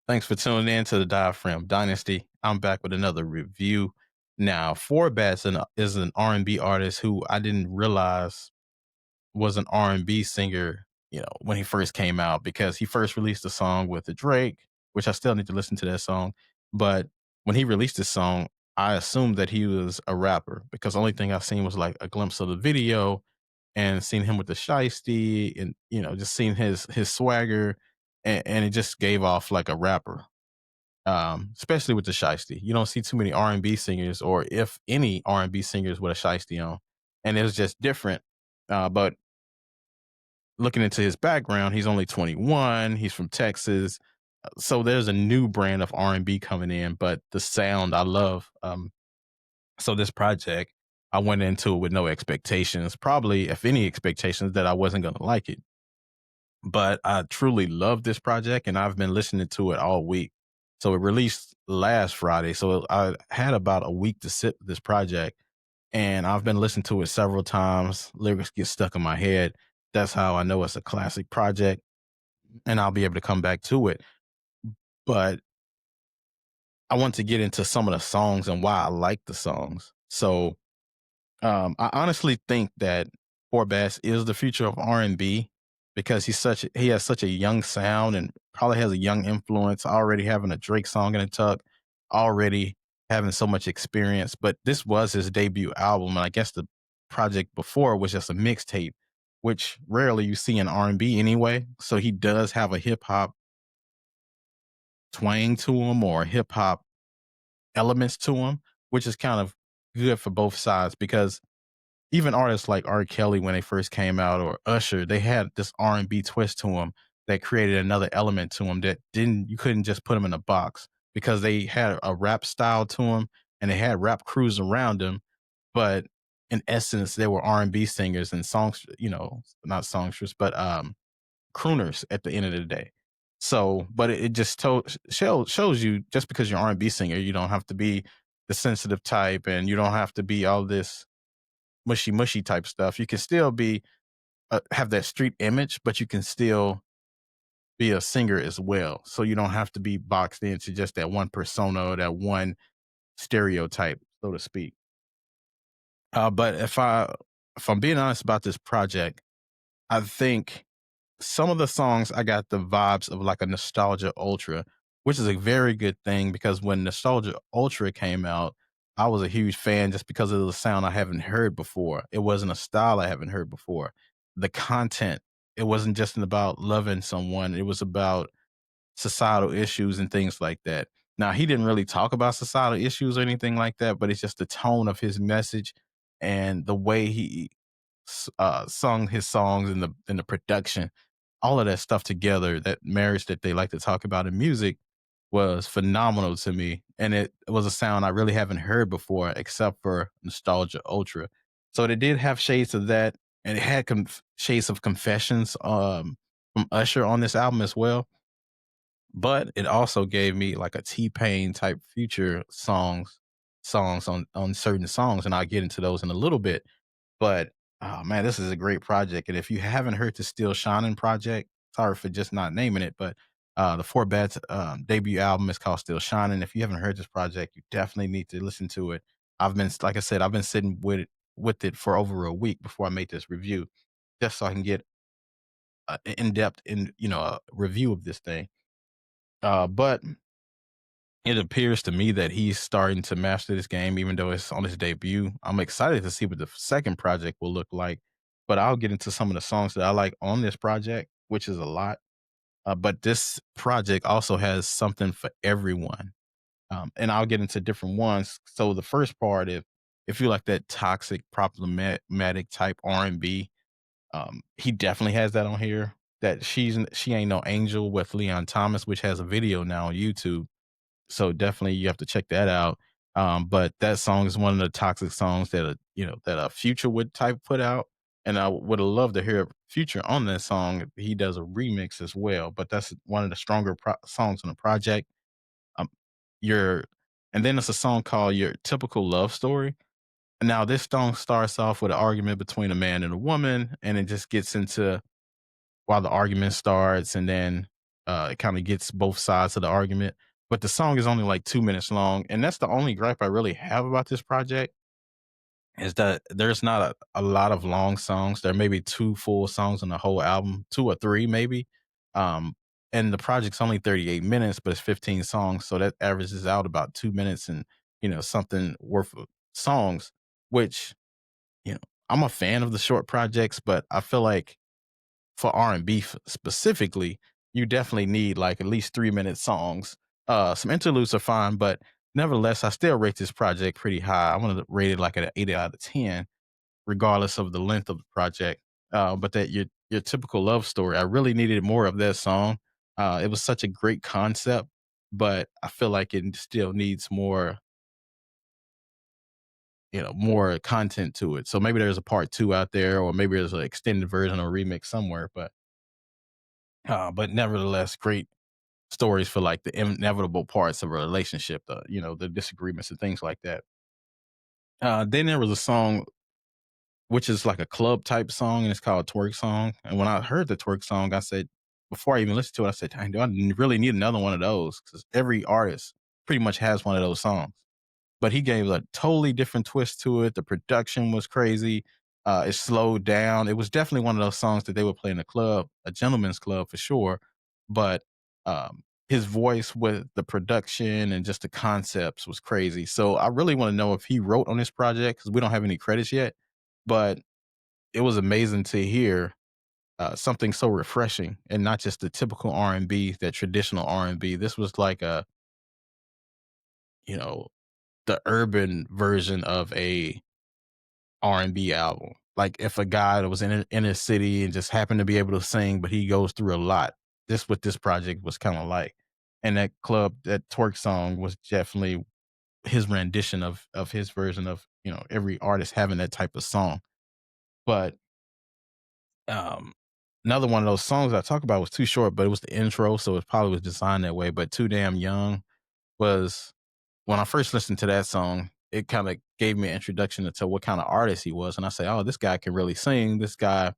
Thanks for tuning in to the Diaphragm Dynasty. I'm back with another review. Now, Forbes is an R&B artist who I didn't realize was an R&B singer, when he first came out because he first released a song with the Drake, which I still need to listen to that song. But when he released this song, I assumed that he was a rapper because the only thing I've seen was like a glimpse of the video and seen him with the shiesty and just seen his swagger and it just gave off like a rapper, especially with the shiesty. You don't see too many R&B singers, or if any R&B singers with a shiesty on, and it was just different. But looking into his background, he's only 21. He's from Texas, so there's a new brand of R&B coming in. But the sound I love. So this project, I went into it with no expectations, probably if any expectations that I wasn't going to like it. But I truly love this project and I've been listening to it all week. So it released last Friday. So I had about a week to sit with this project and I've been listening to it several times. Lyrics get stuck in my head. That's how I know it's a classic project and I'll be able to come back to it. But I want to get into some of the songs and why I like the songs. So I honestly think that Forbes is the future of R&B because he has such a young sound and probably has a young influence. Already having a Drake song in the tuck, already having so much experience. But this was his debut album, and I guess the project before was just a mixtape, which rarely you see in R&B anyway. So he does have a hip hop twang to him or hip hop elements to him, which is kind of good for both sides because even artists like R. Kelly, when they first came out, or Usher, they had this R&B twist to them that created another element to them that didn't you couldn't just put them in a box because they had a rap style to them and they had rap crews around them, but in essence, they were R&B singers and songs, not songsters, but crooners at the end of the day. So, but it just shows you just because you're an R&B singer, you don't have to be the sensitive type and you don't have to be all this mushy type stuff. You can still be have that street image, but you can still be a singer as well. So you don't have to be boxed into just that one persona or that one stereotype, so to speak. But if I'm being honest about this project, I think some of the songs I got the vibes of like a Nostalgia Ultra, which is a very good thing because when Nostalgia Ultra came out, I was a huge fan just because of the sound I haven't heard before. It wasn't a style I haven't heard before. The content, it wasn't just about loving someone, it was about societal issues and things like that. Now, he didn't really talk about societal issues or anything like that, but it's just the tone of his message and the way he sung his songs and the production, all of that stuff together, that marriage that they like to talk about in music was phenomenal to me. And it was a sound I really haven't heard before, except for Nostalgia Ultra. So it did have shades of that, and it had shades of Confessions from Usher on this album as well. But it also gave me like a T-Pain type future songs on certain songs, and I'll get into those in a little bit. But, oh man, this is a great project, and if you haven't heard the Still Shining project, sorry for just not naming it, but, the Four Bats, debut album is called Still Shining. If you haven't heard this project, you definitely need to listen to it. Like I said, I've been sitting with it for over a week before I made this review, just so I can get in-depth review of this thing. But it appears to me that he's starting to master this game, even though it's on his debut. I'm excited to see what the second project will look like, but I'll get into some of the songs that I like on this project, which is a lot. But this project also has something for everyone, and I'll get into different ones. So the first part, if you like that toxic, problematic type R&B, he definitely has that on here. That she ain't no angel with Leon Thomas, which has a video now on YouTube, so definitely you have to check that out. But that song is one of the toxic songs that a Future would type put out, and I would have loved to hear Future on that song. He does a remix as well, but that's one of the stronger songs on the project. Um, your and then it's a song called "Your Typical Love Story." Now this song starts off with an argument between a man and a woman, and it just gets into while the argument starts, and then It kind of gets both sides of the argument. But the song is only like 2 minutes long, and that's the only gripe I really have about this project is that there's not a lot of long songs. There may be two full songs on the whole album, two or three maybe. Um, and the project's only 38 minutes, but it's 15 songs, so that averages out about 2 minutes and something worth of songs. Which you know I'm a fan of the short projects, but I feel like for R&B specifically, you definitely need like at least 3 minute songs. Some interludes are fine, but nevertheless, I still rate this project pretty high. I'm gonna rate it like an 8 out of 10, regardless of the length of the project. But that your typical love story, I really needed more of that song. It was such a great concept, but I feel like it still needs more, more content to it. So maybe there's a part two out there, or maybe there's an extended version or remix somewhere. But nevertheless, great stories for like the inevitable parts of a relationship, the disagreements and things like that. Then there was a song which is like a club type song, and it's called Twerk Song. And when I heard the Twerk Song, I said, before I even listened to it, I said, dang, do I really need another one of those? Because every artist pretty much has one of those songs. But he gave a totally different twist to it. The production was crazy. It slowed down. It was definitely one of those songs that they would play in a club, a gentleman's club for sure. But his voice with the production and just the concepts was crazy. So I really want to know if he wrote on this project because we don't have any credits yet. But it was amazing to hear something so refreshing and not just the typical R&B, that traditional R&B. This was like you know, the urban version of a R&B album. Like if a guy that was in a city and just happened to be able to sing, but he goes through a lot. This what this project was kind of like. And that twerk song was definitely his rendition of his version of, every artist having that type of song. But um another one of those songs I talk about was Too Short, but it was the intro, so it probably was designed that way. But Too Damn Young was when I first listened to that song, it kind of gave me an introduction to what kind of artist he was. And I say, oh, this guy can really sing. This guy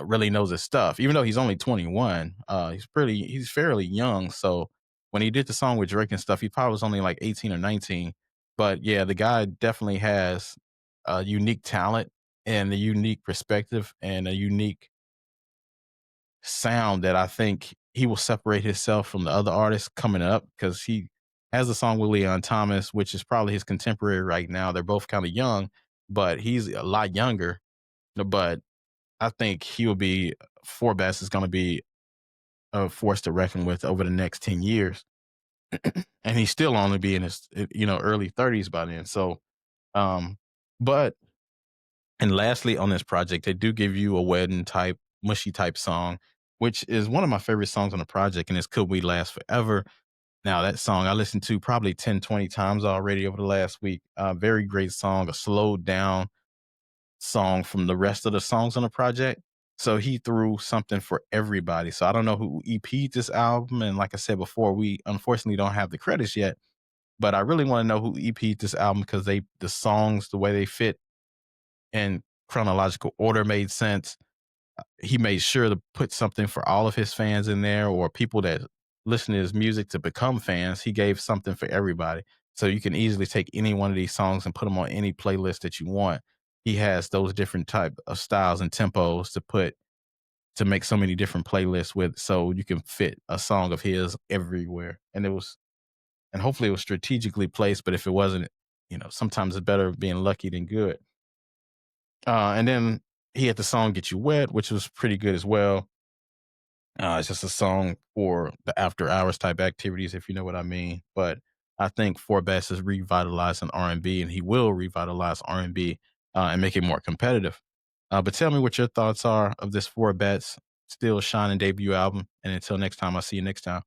really knows his stuff. Even though he's only 21, he's fairly young. So when he did the song with Drake and stuff, he probably was only like 18 or 19. But yeah, the guy definitely has a unique talent and a unique perspective and a unique sound that I think he will separate himself from the other artists coming up because he has a song with Leon Thomas, which is probably his contemporary right now. They're both kind of young, but he's a lot younger. But I think he will be Forbes is going to be a force to reckon with over the next 10 years. And he's still only be in his early 30s by then. So but and lastly, on this project, they do give you a wedding type, mushy type song, which is one of my favorite songs on the project, and it's Could We Last Forever. Now, that song I listened to probably 10, 20 times already over the last week. Very great song, a slowed down song from the rest of the songs on the project. So he threw something for everybody. So I don't know who EP'd this album. And like I said before, we unfortunately don't have the credits yet, but I really want to know who EP'd this album because the songs, the way they fit in chronological order made sense. He made sure to put something for all of his fans in there or people that listen to his music to become fans. He gave something for everybody. So you can easily take any one of these songs and put them on any playlist that you want. He has those different type of styles and tempos to make so many different playlists with so you can fit a song of his everywhere. And hopefully it was strategically placed, but if it wasn't, sometimes it's better being lucky than good. And then he had the song "Get You Wet," which was pretty good as well. It's just a song for the after hours type activities, if you know what I mean. But I think Forbes is revitalizing R&B, and he will revitalize R&B and make it more competitive. But tell me what your thoughts are of this Forbes still shining debut album. And until next time, I'll see you next time.